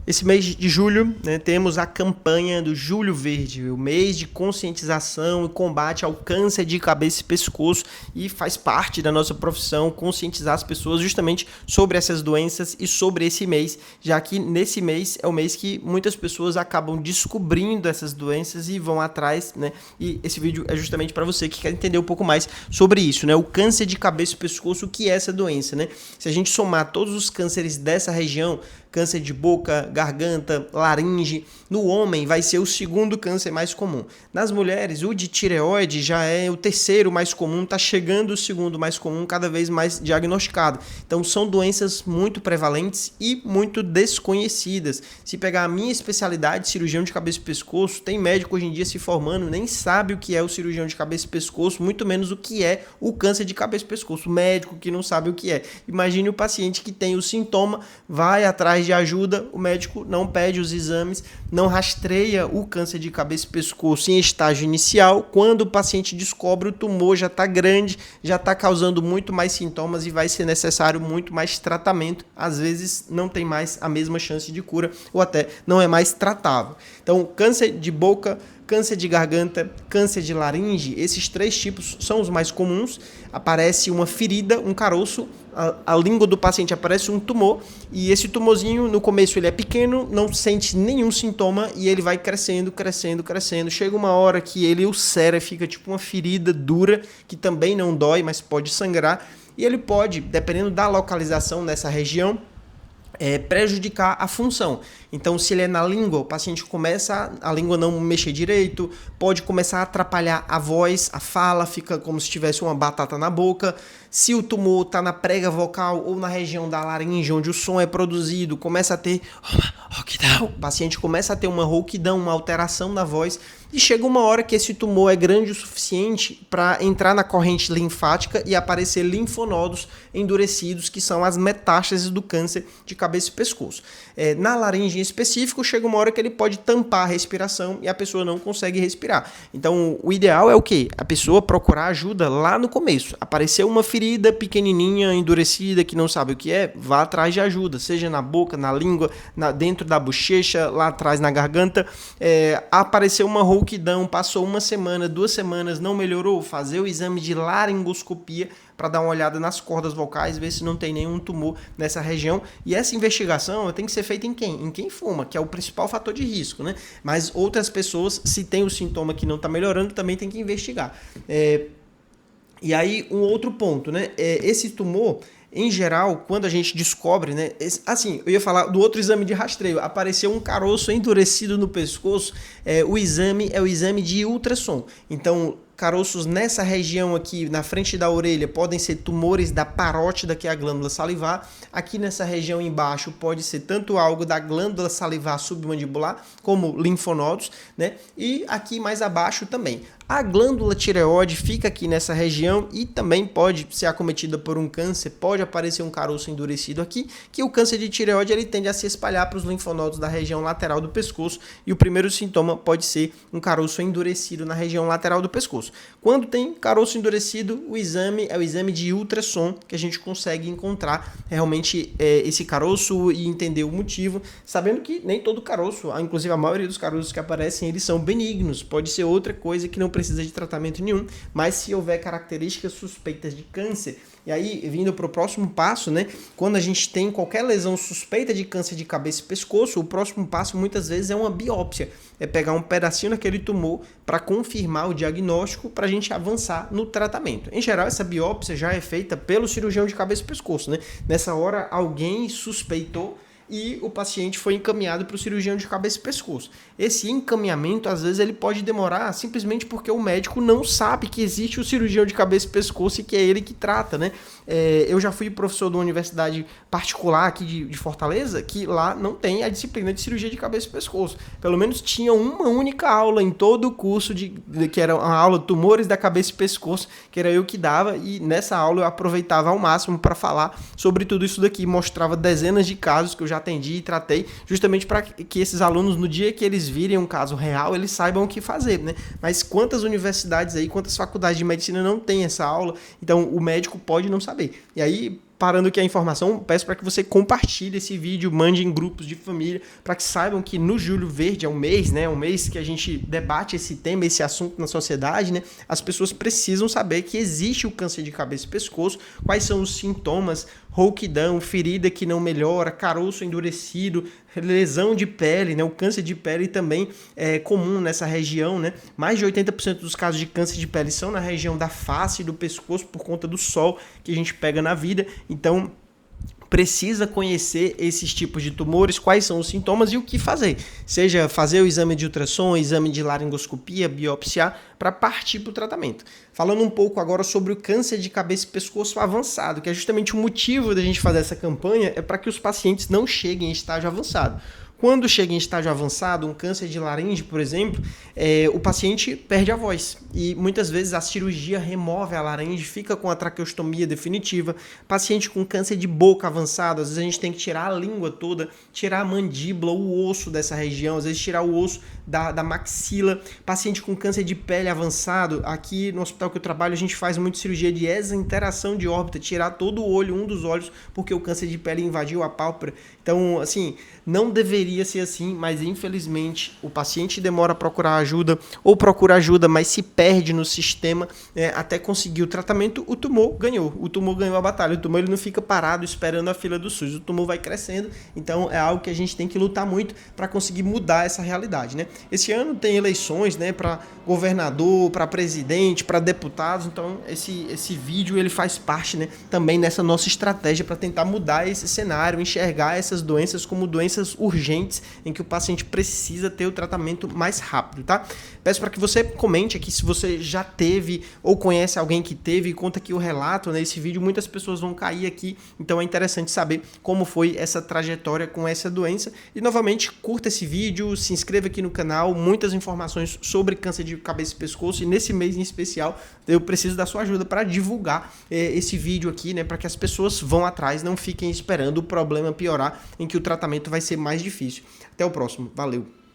Esse mês de julho, né, temos a campanha do Julho Verde, o mês de conscientização e combate ao câncer de cabeça e pescoço, e faz parte da nossa profissão conscientizar as pessoas justamente sobre essas doenças e sobre esse mês, já que nesse mês é o mês que muitas pessoas acabam descobrindo essas doenças e vão atrás, né? E esse vídeo é justamente para você que quer entender um pouco mais sobre isso, né? O câncer de cabeça e pescoço, o que é essa doença, né? Se a gente somar todos os cânceres dessa região, câncer de boca, garganta, laringe, no homem vai ser o segundo câncer mais comum. Nas mulheres, o de tireoide já é o terceiro mais comum, está chegando o segundo mais comum, cada vez mais diagnosticado. Então são doenças muito prevalentes e muito desconhecidas. Se pegar a minha especialidade, cirurgião de cabeça e pescoço, tem médico hoje em dia se formando, nem sabe o que é o cirurgião de cabeça e pescoço, muito menos o que é o câncer de cabeça e pescoço. O médico que não sabe o que é. Imagine o paciente que tem o sintoma, vai atrás de ajuda, o médico não pede os exames, não rastreia o câncer de cabeça e pescoço em estágio inicial. Quando o paciente descobre, o tumor já está grande, já está causando muito mais sintomas e vai ser necessário muito mais tratamento. Às vezes não tem mais a mesma chance de cura ou até não é mais tratável. Então, câncer de boca, câncer de garganta, câncer de laringe, esses três tipos são os mais comuns. Aparece uma ferida, um caroço, a língua do paciente aparece um tumor, e esse tumorzinho no começo ele é pequeno, não sente nenhum sintoma e ele vai crescendo, crescendo, crescendo. Chega uma hora que ele ulcera, fica tipo uma ferida dura, que também não dói, mas pode sangrar, e ele pode, dependendo da localização nessa região, prejudicar a função. Então, se ele é na língua, o paciente começa a língua não mexer direito, pode começar a atrapalhar a voz, a fala, fica como se tivesse uma batata na boca. Se o tumor está na prega vocal ou na região da laringe, onde o som é produzido, começa a ter rouquidão. O paciente começa a ter uma rouquidão, uma alteração na voz, e chega uma hora que esse tumor é grande o suficiente para entrar na corrente linfática e aparecer linfonodos endurecidos, que são as metástases do câncer de cabeça e pescoço. Na laringe em específico, chega uma hora que ele pode tampar a respiração e a pessoa não consegue respirar. Então, o ideal é o quê? A pessoa procurar ajuda lá no começo. Apareceu uma ferida pequenininha, endurecida, que não sabe o que é, vá atrás de ajuda, seja na boca, na língua, dentro da bochecha, lá atrás na garganta. Apareceu uma rouquidão, passou uma semana, 2 semanas, não melhorou, fazer o exame de laringoscopia para dar uma olhada nas cordas vocais, ver se não tem nenhum tumor nessa região. E essa investigação tem que ser feita em quem? Em quem fuma, que é o principal fator de risco, né? Mas outras pessoas, se tem o sintoma que não está melhorando, também tem que investigar. E aí, um outro ponto, né? Esse tumor, em geral, quando a gente descobre, né? Assim, eu ia falar do outro exame de rastreio. Apareceu um caroço endurecido no pescoço. O exame é o exame de ultrassom. Então, caroços nessa região aqui, na frente da orelha, podem ser tumores da parótida, que é a glândula salivar. Aqui nessa região embaixo pode ser tanto algo da glândula salivar submandibular, como linfonodos, né? E aqui mais abaixo também. A glândula tireoide fica aqui nessa região e também pode ser acometida por um câncer, pode aparecer um caroço endurecido aqui, que o câncer de tireoide ele tende a se espalhar para os linfonodos da região lateral do pescoço, e o primeiro sintoma pode ser um caroço endurecido na região lateral do pescoço. Quando tem caroço endurecido, o exame é o exame de ultrassom, que a gente consegue encontrar realmente esse caroço e entender o motivo, sabendo que nem todo caroço, inclusive a maioria dos caroços que aparecem, eles são benignos, pode ser outra coisa que não precisa de tratamento nenhum, mas se houver características suspeitas de câncer, e aí vindo para o próximo passo, né, quando a gente tem qualquer lesão suspeita de câncer de cabeça e pescoço, o próximo passo muitas vezes é uma biópsia, é pegar um pedacinho daquele tumor para confirmar o diagnóstico, para a gente avançar no tratamento. Em geral, essa biópsia já é feita pelo cirurgião de cabeça e pescoço, né? Nessa hora, alguém suspeitou e o paciente foi encaminhado para o cirurgião de cabeça e pescoço. Esse encaminhamento, às vezes, ele pode demorar simplesmente porque o médico não sabe que existe o cirurgião de cabeça e pescoço e que é ele que trata, né? Eu já fui professor de uma universidade particular aqui de Fortaleza, que lá não tem a disciplina de cirurgia de cabeça e pescoço. Pelo menos tinha uma única aula em todo o curso, que era uma aula de tumores da cabeça e pescoço, que era eu que dava, e nessa aula eu aproveitava ao máximo para falar sobre tudo isso daqui, mostrava dezenas de casos que eu já atendi e tratei, justamente para que esses alunos, no dia que eles virem um caso real, eles saibam o que fazer, né? Mas quantas universidades aí, quantas faculdades de medicina não tem essa aula? Então, o médico pode não saber. E aí, parando aqui a informação, peço para que você compartilhe esse vídeo, mande em grupos de família, para que saibam que no Julho Verde é um mês, né? Um mês que a gente debate esse tema, esse assunto na sociedade, né? As pessoas precisam saber que existe o câncer de cabeça e pescoço, quais são os sintomas, rouquidão, ferida que não melhora, caroço endurecido, lesão de pele, né? O câncer de pele também é comum nessa região, né? Mais de 80% dos casos de câncer de pele são na região da face e do pescoço por conta do sol que a gente pega na vida. Então, precisa conhecer esses tipos de tumores, quais são os sintomas e o que fazer. Seja fazer o exame de ultrassom, exame de laringoscopia, biopsiar, para partir para o tratamento. Falando um pouco agora sobre o câncer de cabeça e pescoço avançado, que é justamente o motivo da gente fazer essa campanha, é para que os pacientes não cheguem em estágio avançado. Quando chega em estágio avançado, um câncer de laringe, por exemplo, o paciente perde a voz. E muitas vezes a cirurgia remove a laringe, fica com a traqueostomia definitiva. Paciente com câncer de boca avançado, às vezes a gente tem que tirar a língua toda, tirar a mandíbula, o osso dessa região, às vezes tirar o osso da maxila. Paciente com câncer de pele avançado, aqui no hospital que eu trabalho, a gente faz muito cirurgia de exenteração de órbita, tirar todo o olho, um dos olhos, porque o câncer de pele invadiu a pálpebra. Então, assim, não deveria ser assim, mas infelizmente o paciente demora a procurar ajuda ou procura ajuda, mas se perde no sistema até conseguir o tratamento, o tumor ganhou a batalha. O tumor ele não fica parado esperando a fila do SUS, o tumor vai crescendo, então é algo que a gente tem que lutar muito para conseguir mudar essa realidade, né? Esse ano tem eleições, né, para governador, para presidente, para deputados, então esse vídeo ele faz parte, né, também nessa nossa estratégia para tentar mudar esse cenário, enxergar essas doenças como doenças urgentes em que o paciente precisa ter o tratamento mais rápido, tá? Peço para que você comente aqui se você já teve ou conhece alguém que teve, conta aqui o relato nesse vídeo, muitas pessoas vão cair aqui, então é interessante saber como foi essa trajetória com essa doença. E novamente, curta esse vídeo, se inscreva aqui no canal, muitas informações sobre câncer de cabeça e pescoço, e nesse mês em especial eu preciso da sua ajuda para divulgar esse vídeo aqui, né, para que as pessoas vão atrás, não fiquem esperando o problema piorar, em que o tratamento vai ser mais difícil. Até o próximo, valeu!